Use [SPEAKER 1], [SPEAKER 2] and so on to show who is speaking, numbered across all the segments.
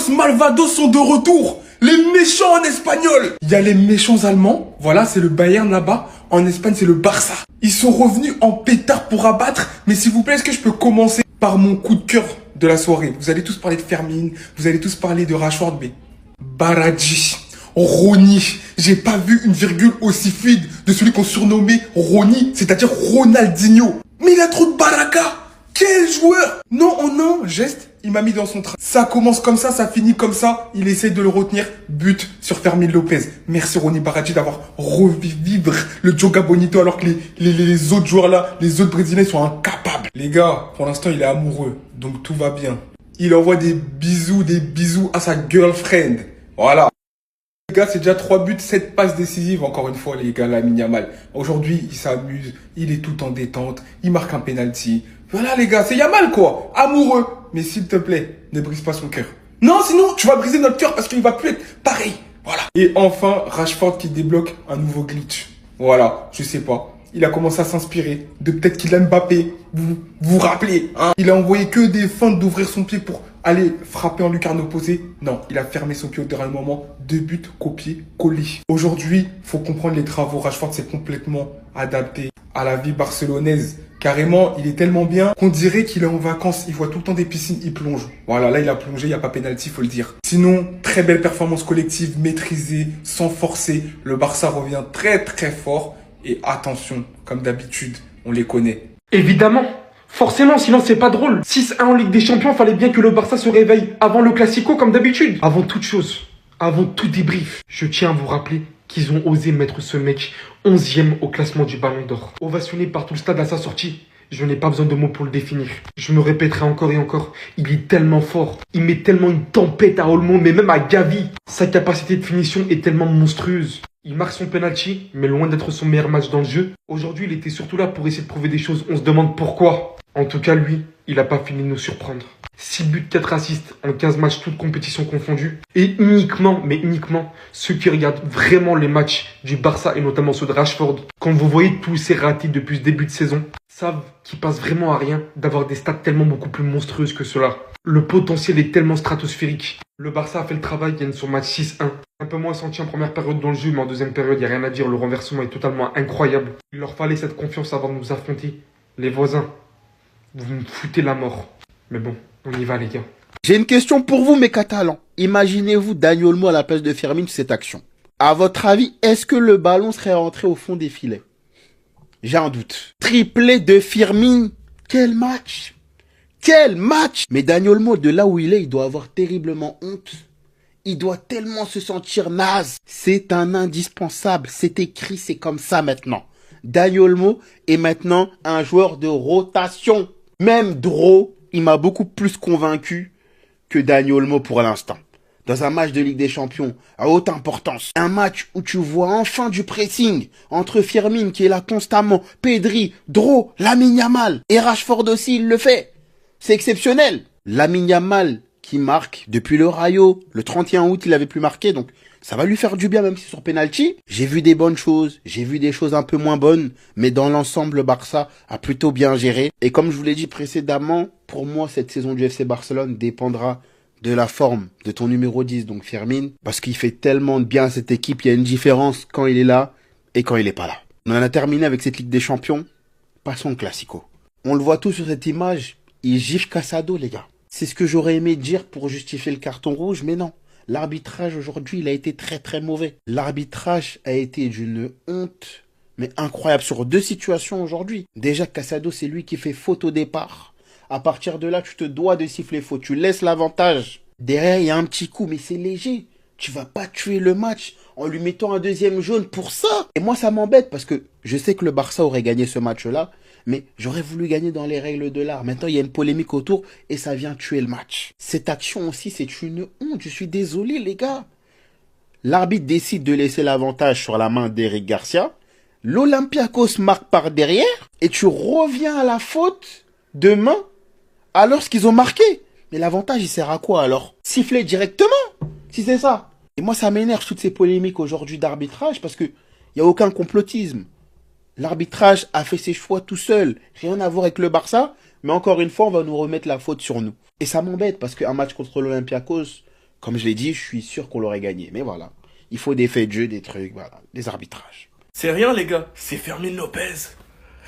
[SPEAKER 1] Los Malvados sont de retour. Les méchants en espagnol. Il y a les méchants allemands. Voilà, c'est le Bayern là-bas. En Espagne, c'est le Barça. Ils sont revenus en pétard pour abattre. Mais s'il vous plaît, est-ce que je peux commencer par mon coup de cœur de la soirée? Vous allez tous parler de Fermin. Vous allez tous parler de Rashford, mais Baradji, Rony. J'ai pas vu une virgule aussi fluide de celui qu'on surnommait Rony, c'est-à-dire Ronaldinho. Mais il a trop de baraka. Quel joueur! Non, en un geste, il m'a mis dans son train. Ça commence comme ça finit comme ça. Il essaie de le retenir. But sur Fermin Lopez. Merci Rony Baradji d'avoir revivre le Joga Bonito alors que les autres joueurs là, les autres Brésiliens sont incapables. Les gars, pour l'instant, il est amoureux. Donc tout va bien. Il envoie des bisous à sa girlfriend. Voilà. Les gars, c'est déjà 3 buts, 7 passes décisives. Encore une fois, les gars, Lamine Yamal. Aujourd'hui, il s'amuse. Il est tout en détente. Il marque un penalty. Voilà, les gars, c'est Yamal, quoi. Amoureux. Mais s'il te plaît, ne brise pas son cœur. Non, sinon, tu vas briser notre cœur parce qu'il va plus être pareil. Voilà. Et enfin, Rashford qui débloque un nouveau glitch. Voilà, je sais pas. Il a commencé à s'inspirer de peut-être qu'il a Mbappé. Vous rappelez, hein? Il a envoyé que des feintes d'ouvrir son pied pour aller frapper en lucarne opposée. Non, il a fermé son pied au dernier moment. 2 buts copiés-collés. Aujourd'hui, faut comprendre les travaux. Rashford s'est complètement adapté à la vie barcelonaise. Carrément, il est tellement bien qu'on dirait qu'il est en vacances. Il voit tout le temps des piscines, il plonge. Voilà, là, il a plongé, il n'y a pas pénalty, faut le dire. Sinon, très belle performance collective, maîtrisée, sans forcer. Le Barça revient très très fort. Et attention, comme d'habitude, on les connaît.
[SPEAKER 2] Évidemment. Forcément, sinon c'est pas drôle. 6-1 en Ligue des Champions, fallait bien que le Barça se réveille avant le Classico comme d'habitude. Avant toute chose, avant tout débrief, je tiens à vous rappeler qu'ils ont osé mettre ce mec 11e au classement du Ballon d'Or. Ovationné par tout le stade à sa sortie. Je n'ai pas besoin de mots pour le définir. Je me répéterai encore et encore. Il est tellement fort. Il met tellement une tempête à Olmo, mais même à Gavi. Sa capacité de finition est tellement monstrueuse. Il marque son penalty, mais loin d'être son meilleur match dans le jeu. Aujourd'hui, il était surtout là pour essayer de prouver des choses. On se demande pourquoi. En tout cas, lui, il n'a pas fini de nous surprendre. 6 buts, 4 assists en 15 matchs, toutes compétitions confondues. Et uniquement, mais uniquement, ceux qui regardent vraiment les matchs du Barça et notamment ceux de Rashford, quand vous voyez tous ces ratés depuis ce début de saison, savent qu'il passe vraiment à rien d'avoir des stats tellement beaucoup plus monstrueuses que cela. Le potentiel est tellement stratosphérique. Le Barça a fait le travail, gagne son match 6-1. Un peu moins senti en première période dans le jeu, mais en deuxième période, il n'y a rien à dire. Le renversement est totalement incroyable. Il leur fallait cette confiance avant de nous affronter. Les voisins, vous me foutez la mort. Mais bon, on y va les gars.
[SPEAKER 3] J'ai une question pour vous mes Catalans. Imaginez-vous Dani Olmo à la place de Fermin sur cette action. À votre avis, est-ce que le ballon serait rentré au fond des filets? J'ai un doute. Triplé de Firmin. Quel match! Quel match! Mais Dani Olmo, de là où il est, il doit avoir terriblement honte. Il doit tellement se sentir naze. C'est un indispensable. C'est écrit, c'est comme ça maintenant. Dani Olmo est maintenant un joueur de rotation. Même Dro, il m'a beaucoup plus convaincu que Dani Olmo pour l'instant. Dans un match de Ligue des Champions à haute importance. Un match où tu vois enfin du pressing entre Firmin qui est là constamment, Pedri, Dro, Lamine Yamal et Rashford aussi, il le fait. C'est exceptionnel. Lamine Yamal qui marque depuis le Rayo. Le 31 août, il avait plus marqué, donc ça va lui faire du bien même si sur penalty. J'ai vu des bonnes choses, j'ai vu des choses un peu moins bonnes, mais dans l'ensemble, le Barça a plutôt bien géré. Et comme je vous l'ai dit précédemment, pour moi, cette saison du FC Barcelone dépendra de la forme de ton numéro 10, donc Fermin, parce qu'il fait tellement de bien à cette équipe, il y a une différence quand il est là et quand il est pas là. On en a terminé avec cette Ligue des Champions, passons au Classico. On le voit tout sur cette image, il gifle Casado les gars. C'est ce que j'aurais aimé dire pour justifier le carton rouge, mais non. L'arbitrage aujourd'hui, il a été très très mauvais. L'arbitrage a été d'une honte, mais incroyable sur 2 situations aujourd'hui. Déjà, Casado, c'est lui qui fait faute au départ. À partir de là, tu te dois de siffler faute. Tu laisses l'avantage. Derrière, il y a un petit coup, mais c'est léger. Tu vas pas tuer le match en lui mettant un 2e jaune pour ça. Et moi, ça m'embête parce que je sais que le Barça aurait gagné ce match-là, mais j'aurais voulu gagner dans les règles de l'art. Maintenant, il y a une polémique autour et ça vient tuer le match. Cette action aussi, c'est une honte. Je suis désolé, les gars. L'arbitre décide de laisser l'avantage sur la main d'Eric Garcia. L'Olympiakos marque par derrière et tu reviens à la faute de main alors qu'ils ont marqué. Mais l'avantage, il sert à quoi alors? Siffler directement, si c'est ça. Et moi, ça m'énerve toutes ces polémiques aujourd'hui d'arbitrage parce que il n'y a aucun complotisme. L'arbitrage a fait ses choix tout seul. Rien à voir avec le Barça. Mais encore une fois, on va nous remettre la faute sur nous. Et ça m'embête parce qu'un match contre l'Olympiakos, Comme je l'ai dit, je suis sûr qu'on l'aurait gagné. Mais voilà, il faut des faits de jeu, des trucs, voilà, des arbitrages.
[SPEAKER 4] C'est rien les gars, c'est Fermín Lopez.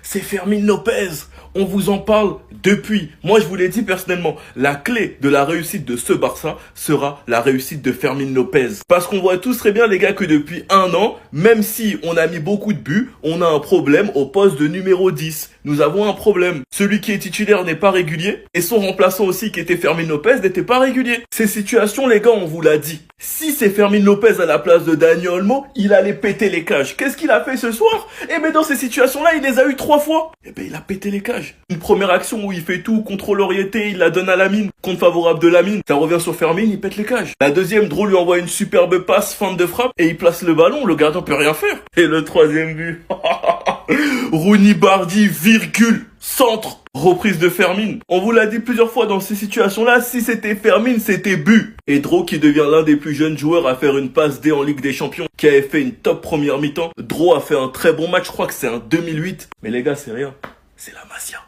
[SPEAKER 4] C'est Fermín Lopez. On vous en parle depuis. Moi, je vous l'ai dit personnellement, la clé de la réussite de ce Barça sera la réussite de Fermín Lopez. Parce qu'on voit tous très bien, les gars, que depuis 1 an, même si on a mis beaucoup de buts, on a un problème au poste de numéro 10. Nous avons un problème. Celui qui est titulaire n'est pas régulier. Et son remplaçant aussi, qui était Fermín Lopez, n'était pas régulier. Ces situations, les gars, on vous l'a dit. Si c'est Fermín Lopez à la place de Dani Olmo, il allait péter les cages. Qu'est-ce qu'il a fait ce soir? Eh ben, dans ces situations-là, il les a eu 3 fois. Eh ben, il a pété les cages. Une première action où il fait tout, contrôle orienté, il la donne à Lamine, compte favorable de Lamine, ça revient sur Fermín, il pète les cages. La deuxième, Drou lui envoie une superbe passe, feinte de frappe, et il place le ballon, le gardien peut rien faire. Et le troisième but, Rooney Bardi, virgule, centre, reprise de Fermín. On vous l'a dit plusieurs fois dans ces situations-là, si c'était Fermín, c'était but. Et Drou qui devient l'un des plus jeunes joueurs à faire une passe D en Ligue des Champions, qui avait fait une top première mi-temps. Drou a fait un très bon match, je crois que c'est un 2008. Mais les gars, c'est rien. C'est la Masia.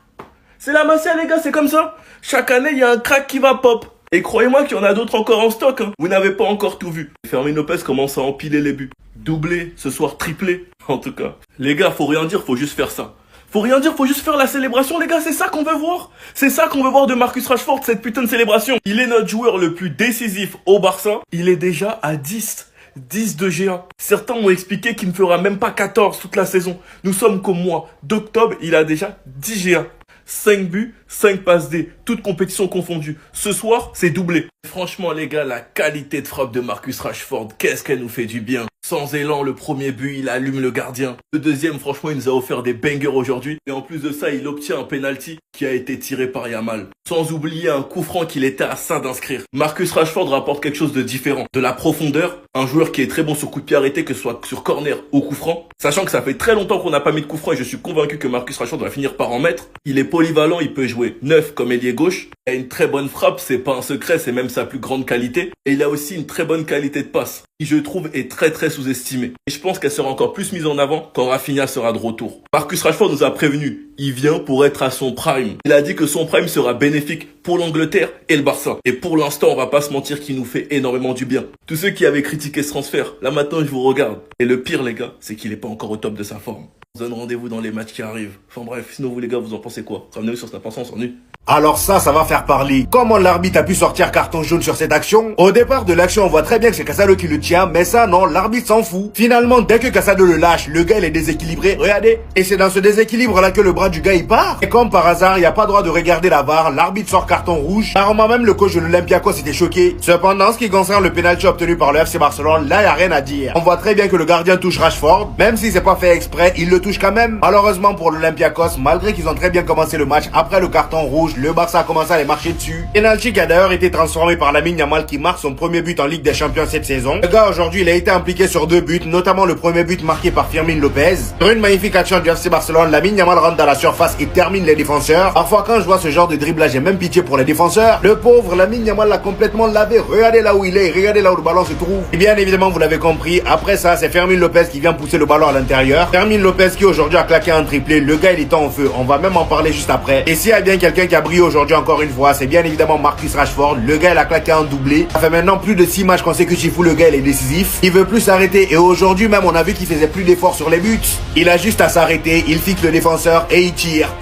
[SPEAKER 4] C'est la Masia, les gars, c'est comme ça. Chaque année, il y a un crack qui va pop. Et croyez-moi qu'il y en a d'autres encore en stock. Hein. Vous n'avez pas encore tout vu. Fermín Lopez commence à empiler les buts. Doublé, ce soir triplé, en tout cas. Les gars, faut rien dire, faut juste faire ça. Faut rien dire, faut juste faire la célébration, les gars, c'est ça qu'on veut voir. C'est ça qu'on veut voir de Marcus Rashford, cette putain de célébration. Il est notre joueur le plus décisif au Barça. Il est déjà à 10 de G1. Certains m'ont expliqué qu'il ne fera même pas 14 toute la saison. Nous sommes qu'au mois d'octobre, il a déjà 10 G1. 5 buts, 5 passes D, toutes compétitions confondues. Ce soir, c'est doublé. Franchement, les gars, la qualité de frappe de Marcus Rashford, qu'est-ce qu'elle nous fait du bien. Sans élan, le premier but, il allume le gardien. Le deuxième, franchement, il nous a offert des bangers aujourd'hui. Et en plus de ça, il obtient un penalty qui a été tiré par Yamal. Sans oublier un coup franc qu'il était à ça d'inscrire. Marcus Rashford rapporte quelque chose de différent. De la profondeur, un joueur qui est très bon sur coup de pied arrêté, que ce soit sur corner ou coup franc. Sachant que ça fait très longtemps qu'on n'a pas mis de coup franc et je suis convaincu que Marcus Rashford va finir par en mettre. Il est polyvalent, il peut jouer neuf comme ailier gauche. Il a une très bonne frappe, c'est pas un secret, c'est même sa plus grande qualité. Et il a aussi une très bonne qualité de passe, qui je trouve est très sous-estimée. Et je pense qu'elle sera encore plus mise en avant quand Rafinha sera de retour. Marcus Rashford nous a prévenu, il vient pour être à son prime. Il a dit que son prime sera bénéfique pour l'Angleterre et le Barça. Et pour l'instant, on va pas se mentir qu'il nous fait énormément du bien. Tous ceux qui avaient critiqué ce transfert, là maintenant je vous regarde. Et le pire les gars, c'est qu'il est pas encore au top de sa forme. On se donne rendez-vous dans les matchs qui arrivent. Enfin bref, sinon vous les gars, vous en pensez quoi? Ramenez-vous sur Snap Ensemble, on s'ennuie.
[SPEAKER 5] Alors ça va faire parler. Comment l'arbitre a pu sortir carton jaune sur cette action? Au départ de l'action, on voit très bien que c'est Casado qui le tient, mais ça non, l'arbitre s'en fout. Finalement, dès que Casado le lâche, le gars il est déséquilibré, regardez. Et c'est dans ce déséquilibre là que le bras du gars il part. Et comme par hasard, il n'y a pas droit de regarder la VAR, l'arbitre sort carton rouge. Apparemment même le coach de l'Olympiakos était choqué. Cependant, ce qui concerne le penalty obtenu par le FC Barcelone, là il n'y a rien à dire. On voit très bien que le gardien touche Rashford, même si c'est pas fait exprès, il le touche quand même. Malheureusement pour l'Olympiakos, malgré qu'ils ont très bien commencé le match, après le carton rouge, le Barça a commencé à les marcher dessus. Penalty qui a d'ailleurs été transformé par Lamine Yamal qui marque son premier but en Ligue des Champions cette saison. Le gars aujourd'hui il a été impliqué sur 2 buts, notamment le premier but marqué par Fermín Lopez. Sur une magnifique action du FC Barcelone, Lamine Yamal rentre dans la surface et termine les défenseurs. Parfois quand je vois ce genre de dribble là, j'ai même pitié pour les défenseurs. Le pauvre Lamine Yamal l'a complètement lavé. Regardez là où il est, regardez là où le ballon se trouve. Et bien évidemment vous l'avez compris, après ça c'est Fermín Lopez qui vient pousser le ballon à l'intérieur. Fermín Lopez qui aujourd'hui a claqué un triplé. Le gars il est en feu, on va même en parler juste après. Et s'il y a bien quelqu'un qui a brillé aujourd'hui encore une fois, c'est bien évidemment Marcus Rashford. Le gars il a claqué un doublé. Ça fait maintenant plus de 6 matchs consécutifs où le gars il est décisif. Il veut plus s'arrêter et aujourd'hui même on a vu qu'il faisait plus d'efforts sur les buts. Il a juste à s'arrêter, il fixe le défenseur et il tire.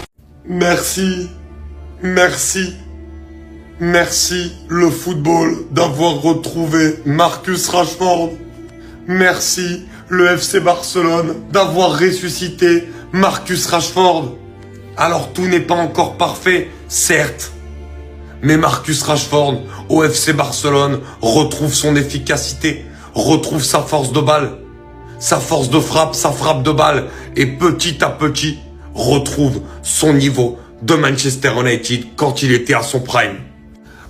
[SPEAKER 6] Merci le football d'avoir retrouvé Marcus Rashford. Merci le FC Barcelone d'avoir ressuscité Marcus Rashford. Alors tout n'est pas encore parfait, certes. Mais Marcus Rashford au FC Barcelone retrouve son efficacité, retrouve sa force de balle, sa force de frappe, sa frappe de balle et petit à petit retrouve son niveau de Manchester United quand il était à son prime.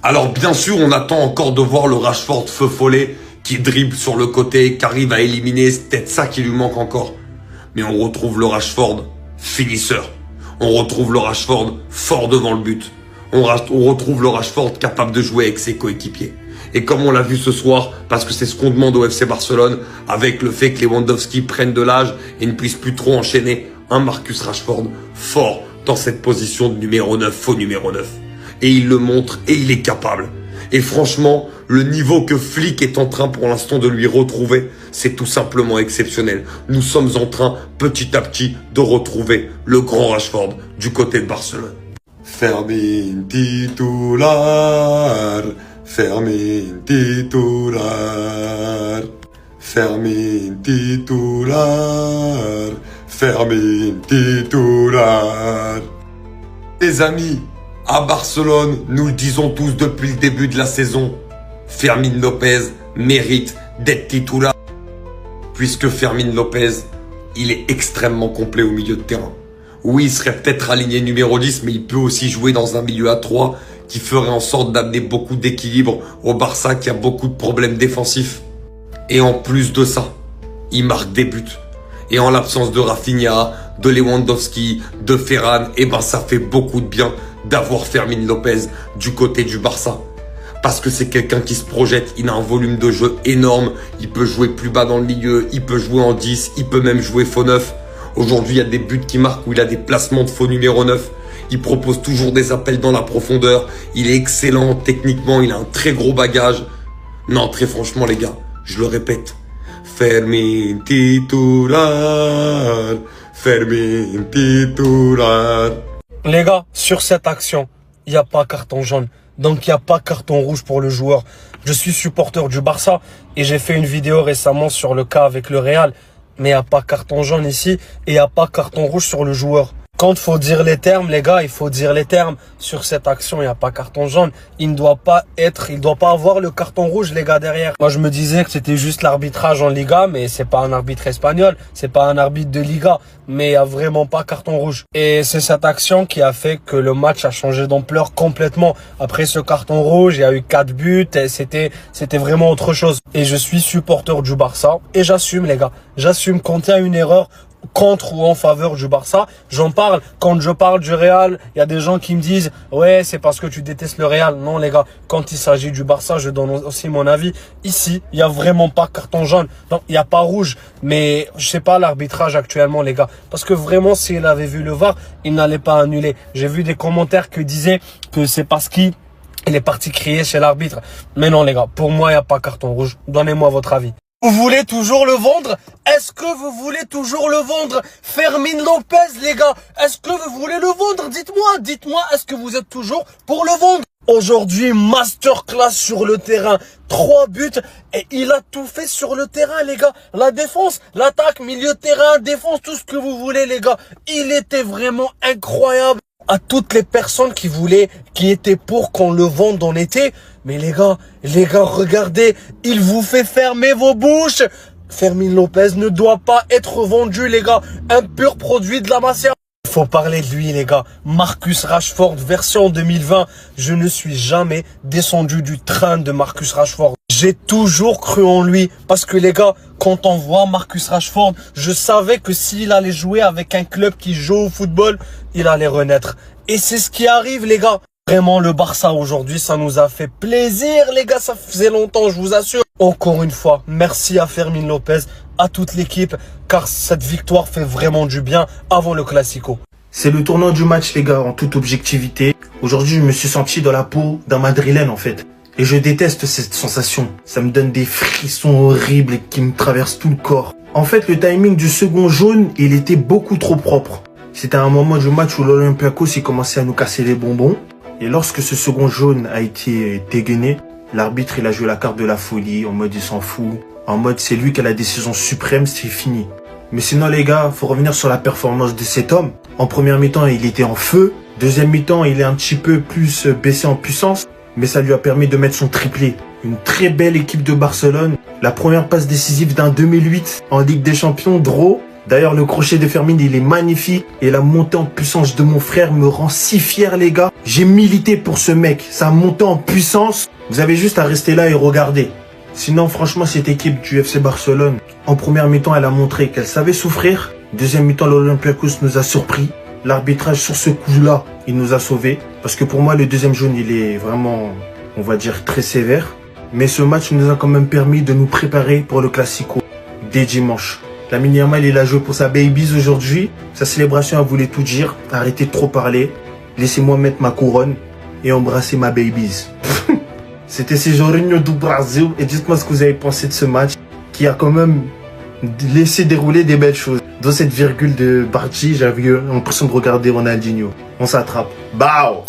[SPEAKER 6] Alors bien sûr, on attend encore de voir le Rashford feu follet qui dribble sur le côté, qui arrive à éliminer, c'est peut-être ça qui lui manque encore. Mais on retrouve le Rashford finisseur. On retrouve le Rashford fort devant le but. On retrouve le Rashford capable de jouer avec ses coéquipiers. Et comme on l'a vu ce soir, parce que c'est ce qu'on demande au FC Barcelone, avec le fait que les Lewandowski prennent de l'âge et ne puissent plus trop enchaîner, un Marcus Rashford fort dans cette position de numéro 9, faux numéro 9. Et il le montre et il est capable. Et franchement, Le niveau que Flick est en train pour l'instant de lui retrouver, c'est tout simplement exceptionnel. Nous sommes en train, petit à petit, de retrouver le grand Rashford du côté de Barcelone. Fermin titular, Fermin titular, Fermin titular, Fermin titular. Les amis, à Barcelone, nous le disons tous depuis le début de la saison, Fermin Lopez mérite d'être titulaire. Puisque Fermin Lopez, il est extrêmement complet au milieu de terrain. Oui, il serait peut-être aligné numéro 10, mais il peut aussi jouer dans un milieu à 3 qui ferait en sorte d'amener beaucoup d'équilibre au Barça qui a beaucoup de problèmes défensifs. Et en plus de ça, il marque des buts. Et en l'absence de Rafinha, de Lewandowski, de Ferran, eh ben ça fait beaucoup de bien d'avoir Fermin Lopez du côté du Barça. Parce que c'est quelqu'un qui se projette, il a un volume de jeu énorme, il peut jouer plus bas dans le milieu, il peut jouer en 10, il peut même jouer faux 9. Aujourd'hui, il y a des buts qui marquent où il a des placements de faux numéro 9. Il propose toujours des appels dans la profondeur. Il est excellent techniquement, il a un très gros bagage. Non, très franchement les gars, je le répète. Fermin titular, Fermin titular.
[SPEAKER 2] Les gars, sur cette action, il n'y a pas carton jaune. Donc il n'y a pas carton rouge pour le joueur. Je suis supporter du Barça et j'ai fait une vidéo récemment sur le cas avec le Real. Mais il n'y a pas carton jaune ici et il n'y a pas carton rouge sur le joueur. Quand il faut dire les termes, les gars, il faut dire les termes. Sur cette action, il n'y a pas carton jaune. Il ne doit pas avoir le carton rouge, les gars, derrière. Moi, je me disais que c'était juste l'arbitrage en Liga, mais c'est pas un arbitre espagnol. C'est pas un arbitre de Liga. Mais il n'y a vraiment pas carton rouge. Et c'est cette action qui a fait que le match a changé d'ampleur complètement. Après ce carton rouge, il y a eu 4 buts et c'était vraiment autre chose. Et je suis supporter du Barça et j'assume, les gars. J'assume quand il y a une erreur contre ou en faveur du Barça, j'en parle. Quand je parle du Real, il y a des gens qui me disent « Ouais, c'est parce que tu détestes le Real. » Non, les gars, quand il s'agit du Barça, je donne aussi mon avis. Ici, il n'y a vraiment pas carton jaune. Non, il n'y a pas rouge. Mais je sais pas l'arbitrage actuellement, les gars. Parce que vraiment, s'il avait vu le VAR, il n'allait pas annuler. J'ai vu des commentaires qui disaient que c'est parce qu'il est parti crier chez l'arbitre. Mais non, les gars, pour moi, il n'y a pas carton rouge. Donnez-moi votre avis. Vous voulez toujours le vendre? Est-ce que vous voulez toujours le vendre? Fermin Lopez, les gars, est-ce que vous voulez le vendre? Dites-moi, est-ce que vous êtes toujours pour le vendre? Aujourd'hui, masterclass sur le terrain. 3 buts et il a tout fait sur le terrain, les gars. La défense, l'attaque, milieu de terrain, défense, tout ce que vous voulez, les gars. Il était vraiment incroyable. À toutes les personnes qui étaient pour qu'on le vende en été. Mais les gars, regardez, il vous fait fermer vos bouches. Fermin Lopez ne doit pas être vendu, les gars. Un pur produit de la Masia. Il faut parler de lui, les gars. Marcus Rashford, version 2020. Je ne suis jamais descendu du train de Marcus Rashford. J'ai toujours cru en lui. Parce que les gars, quand on voit Marcus Rashford, je savais que s'il allait jouer avec un club qui joue au football, il allait renaître. Et c'est ce qui arrive, les gars. Vraiment, le Barça aujourd'hui, ça nous a fait plaisir, les gars. Ça faisait longtemps, je vous assure. Encore une fois, merci à Fermin Lopez, à toute l'équipe, car cette victoire fait vraiment du bien avant le Classico.
[SPEAKER 7] C'est le tournant du match, les gars, en toute objectivité. Aujourd'hui, je me suis senti dans la peau d'un madrilène, en fait. Et je déteste cette sensation. Ça me donne des frissons horribles et qui me traversent tout le corps. En fait, le timing du second jaune, il était beaucoup trop propre. C'était un moment du match où l'Olympiakos il commençait à nous casser les bonbons. Et lorsque ce second jaune a été dégainé, l'arbitre il a joué la carte de la folie, en mode il s'en fout. En mode c'est lui qui a la décision suprême, c'est fini. Mais sinon les gars, faut revenir sur la performance de cet homme. En première mi-temps, il était en feu. Deuxième mi-temps, il est un petit peu plus baissé en puissance. Mais ça lui a permis de mettre son triplé. Une très belle équipe de Barcelone. La première passe décisive d'un 2008 en Ligue des Champions, Draw. D'ailleurs, le crochet de Fermin, il est magnifique. Et la montée en puissance de mon frère me rend si fier, les gars. J'ai milité pour ce mec. Sa montée en puissance, vous avez juste à rester là et regarder. Sinon, franchement, cette équipe du FC Barcelone, en première mi-temps, elle a montré qu'elle savait souffrir. Deuxième mi-temps, l'Olympiakos nous a surpris. L'arbitrage sur ce coup-là, il nous a sauvés. Parce que pour moi, le deuxième jaune, il est vraiment, on va dire, très sévère. Mais ce match nous a quand même permis de nous préparer pour le Classico dès dimanche. Lamine Yamal, il a joué pour sa babies aujourd'hui. Sa célébration, elle voulait tout dire. Arrêtez de trop parler. Laissez-moi mettre ma couronne et embrasser ma babies. C'était Jorginho du Brasil. Et dites-moi ce que vous avez pensé de ce match qui a quand même laissé dérouler des belles choses. Dans cette virgule de Barty, j'avais l'impression de regarder Ronaldinho. On s'attrape. Bao!